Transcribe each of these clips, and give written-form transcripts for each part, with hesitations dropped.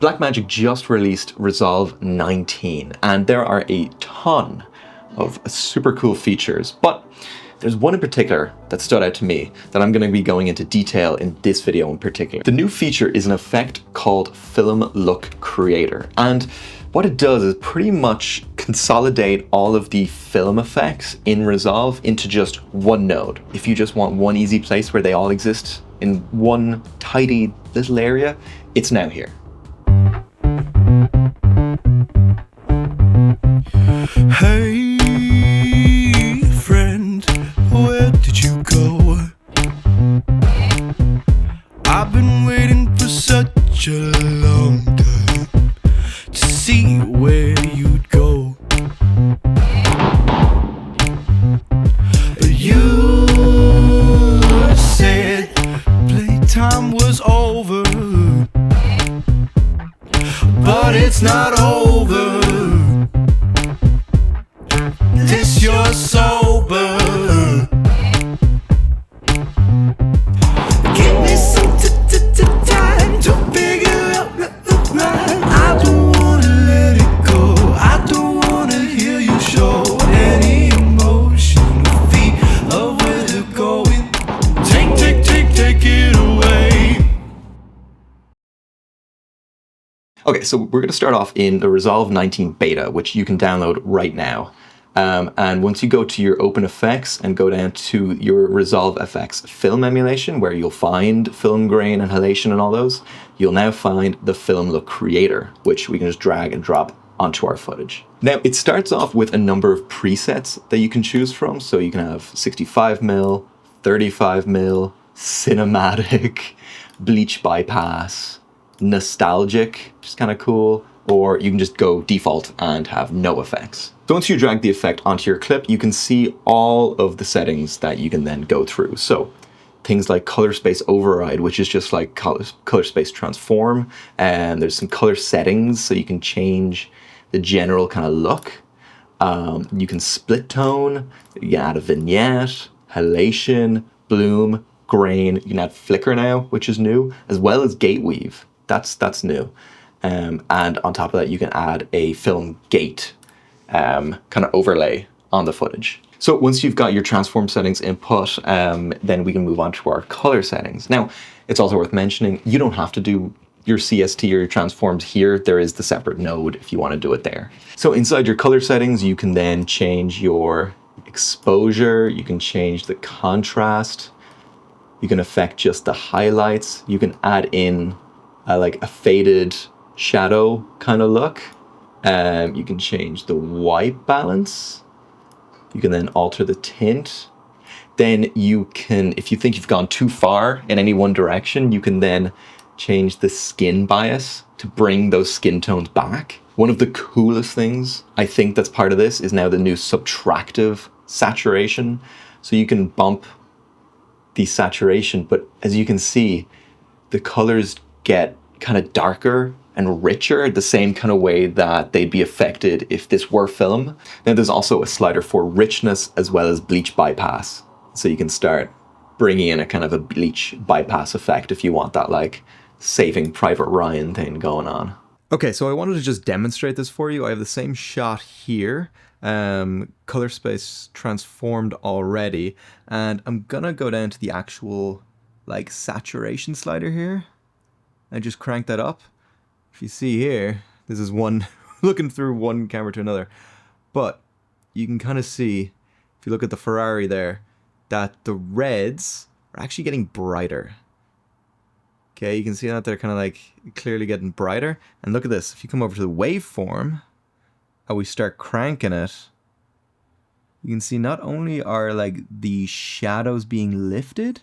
Blackmagic just released Resolve 19, and there are a ton of super cool features, but there's one in particular that stood out to me that I'm going to be going into detail in this video in particular. The new feature is an effect called Film Look Creator, and what it does is pretty much consolidate all of the film effects in Resolve into just one node. If you just want one easy place where they all exist in one tidy little area, it's now here. Hey friend, where did you go? I've been waiting for such a long time to see where you'd go. But you said playtime was over, but it's not over. This you're sober. Give me some time to figure out right. I don't wanna let it go. I don't wanna hear you show any emotion or feet of where they're going. Take it away. Okay, so we're going to start off in the Resolve 19 beta, which you can download right now. And once you go to your Open Effects and go down to your Resolve FX film emulation, where you'll find film grain and halation and all those, you'll now find the Film Look Creator, which we can just drag and drop onto our footage. Now, it starts off with a number of presets that you can choose from. So you can have 65mm, 35mm, cinematic, bleach bypass, nostalgic, which is kind of cool, or you can just go default and have no effects. So once you drag the effect onto your clip, you can see all of the settings that you can then go through. So things like color space override, which is just like color space transform, and there's some color settings so you can change the general kind of look. You can split tone, you can add a vignette, halation, bloom, grain. You can add flicker now, which is new, as well as gate weave. That's new. And on top of that, you can add a film gate kind of overlay on the footage. So once you've got your transform settings input, then we can move on to our color settings. Now, it's also worth mentioning, you don't have to do your CST or your transforms here. There is the separate node if you want to do it there. So inside your color settings, you can then change your exposure, you can change the contrast, you can affect just the highlights, you can add in like a faded shadow kind of look. You can change the white balance. You can then alter the tint. Then you can, if you think you've gone too far in any one direction, you can then change the skin bias to bring those skin tones back. One of the coolest things I think that's part of this is now the new subtractive saturation. So you can bump the saturation, but as you can see, the colors get kind of darker and richer, the same kind of way that they'd be affected if this were film. Now there's also a slider for richness as well as bleach bypass. So you can start bringing in a kind of a bleach bypass effect if you want that like Saving Private Ryan thing going on. Okay, so I wanted to just demonstrate this for you. I have the same shot here, color space transformed already, and I'm gonna go down to the actual like saturation slider here and just crank that up. If you see here, this is one looking through one camera to another, but you can kind of see, if you look at the Ferrari there, that the reds are actually getting brighter. Okay, you can see that they're kind of like clearly getting brighter. And look at this, if you come over to the waveform, and we start cranking it, you can see not only are like the shadows being lifted,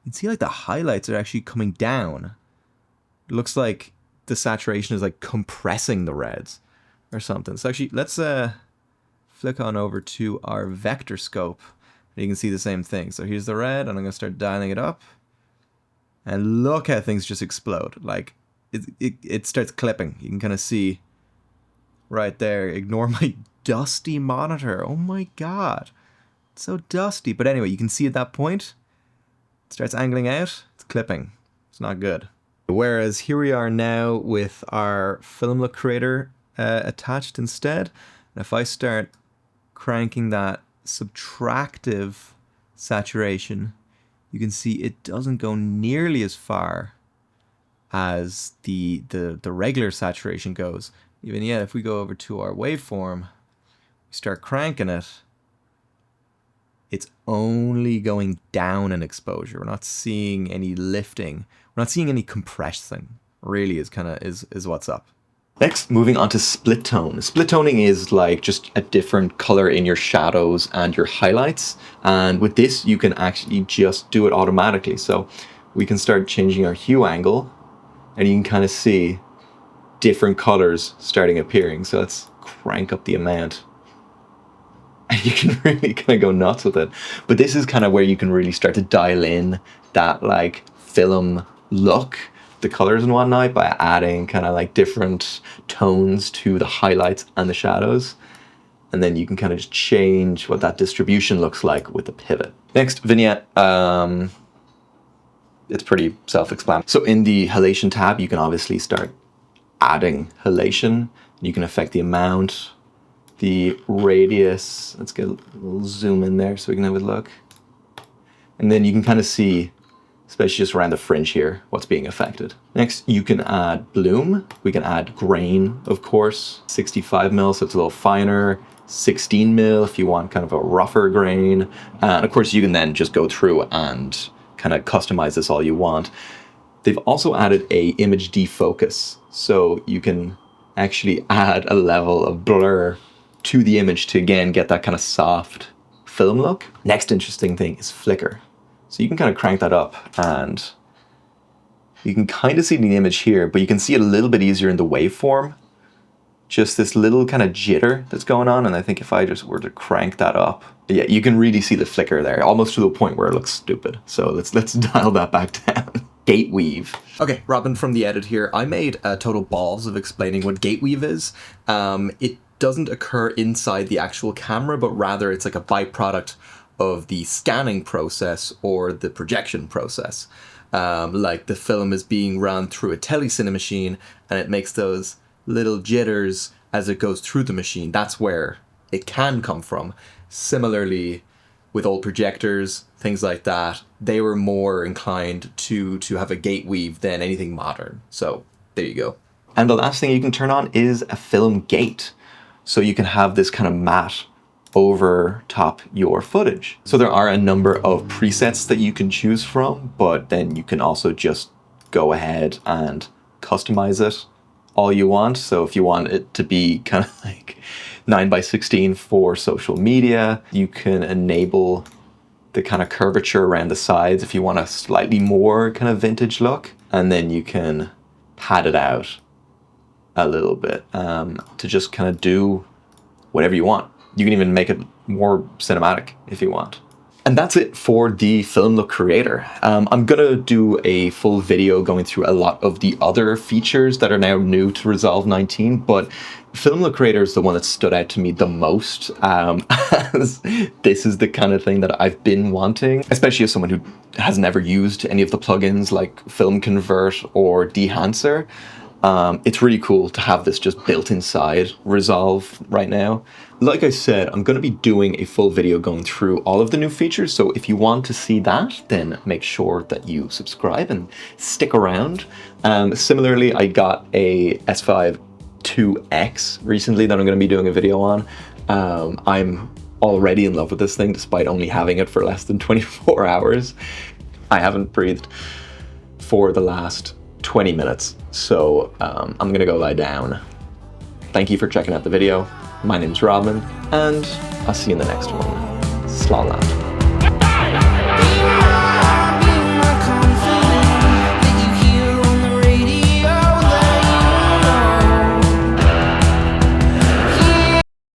you can see like the highlights are actually coming down. It looks like the saturation is like compressing the reds or something. So actually, let's flick on over to our vector scope. And you can see the same thing. So here's the red, and I'm gonna start dialing it up. And look how things just explode. Like, it starts clipping. You can kind of see right there. Ignore my dusty monitor. Oh my god. It's so dusty. But anyway, you can see at that point, it starts angling out. It's clipping. It's not good. Whereas here we are now with our film look creator attached instead. And if I start cranking that subtractive saturation, you can see it doesn't go nearly as far as the regular saturation goes. Even yet, if we go over to our waveform, we start cranking it, it's only going down in exposure. We're not seeing any lifting. We're not seeing any compressing, really is what's up. Next, moving on to split tone. Split toning is like just a different color in your shadows and your highlights. And with this, you can actually just do it automatically. So we can start changing our hue angle and you can kind of see different colors starting appearing. So let's crank up the amount. And you can really kind of go nuts with it. But this is kind of where you can really start to dial in that like film look, the colors and whatnot, by adding kind of like different tones to the highlights and the shadows. And then you can kind of just change what that distribution looks like with the pivot. Next, vignette. It's pretty self-explanatory. So in the halation tab, you can obviously start adding halation. You can affect the amount, the radius. Let's get a little zoom in there so we can have a look. And then you can kind of see, especially just around the fringe here, what's being affected. Next, you can add bloom. We can add grain, of course. 65 mil, so it's a little finer. 16 mil if you want kind of a rougher grain. And of course, you can then just go through and kind of customize this all you want. They've also added a image defocus. So you can actually add a level of blur to the image to, again, get that kind of soft film look. Next interesting thing is flicker. So you can kind of crank that up and you can kind of see the image here, but you can see it a little bit easier in the waveform. Just this little kind of jitter that's going on. And I think if I just were to crank that up, yeah, you can really see the flicker there, almost to the point where it looks stupid. So let's dial that back down. Gate weave. Okay, Robin from the edit here. I made a total balls of explaining what gate weave is. It doesn't occur inside the actual camera, but rather it's like a byproduct of the scanning process or the projection process. Like the film is being run through a telecine machine and it makes those little jitters as it goes through the machine. That's where it can come from. Similarly, with old projectors, things like that, they were more inclined to have a gate weave than anything modern. So there you go. And the last thing you can turn on is a film gate. So you can have this kind of matte over top your footage. So there are a number of presets that you can choose from, but then you can also just go ahead and customize it all you want. So if you want it to be kind of like 9:16 for social media, you can enable the kind of curvature around the sides if you want a slightly more kind of vintage look, and then you can pad it out a little bit to just kind of do whatever you want. You can even make it more cinematic if you want. And that's it for the Film Look Creator. I'm gonna do a full video going through a lot of the other features that are now new to Resolve 19, but Film Look Creator is the one that stood out to me the most, as this is the kind of thing that I've been wanting, especially as someone who has never used any of the plugins like Film Convert or Dehancer. It's really cool to have this just built inside Resolve right now. Like I said, I'm going to be doing a full video going through all of the new features, so if you want to see that, then make sure that you subscribe and stick around. Similarly, I got a S5 2X recently that I'm going to be doing a video on. I'm already in love with this thing despite only having it for less than 24 hours. I haven't breathed for the last 20 minutes, so I'm gonna go lie down. Thank you for checking out the video. My name's Robin, and I'll see you in the next one. Slán.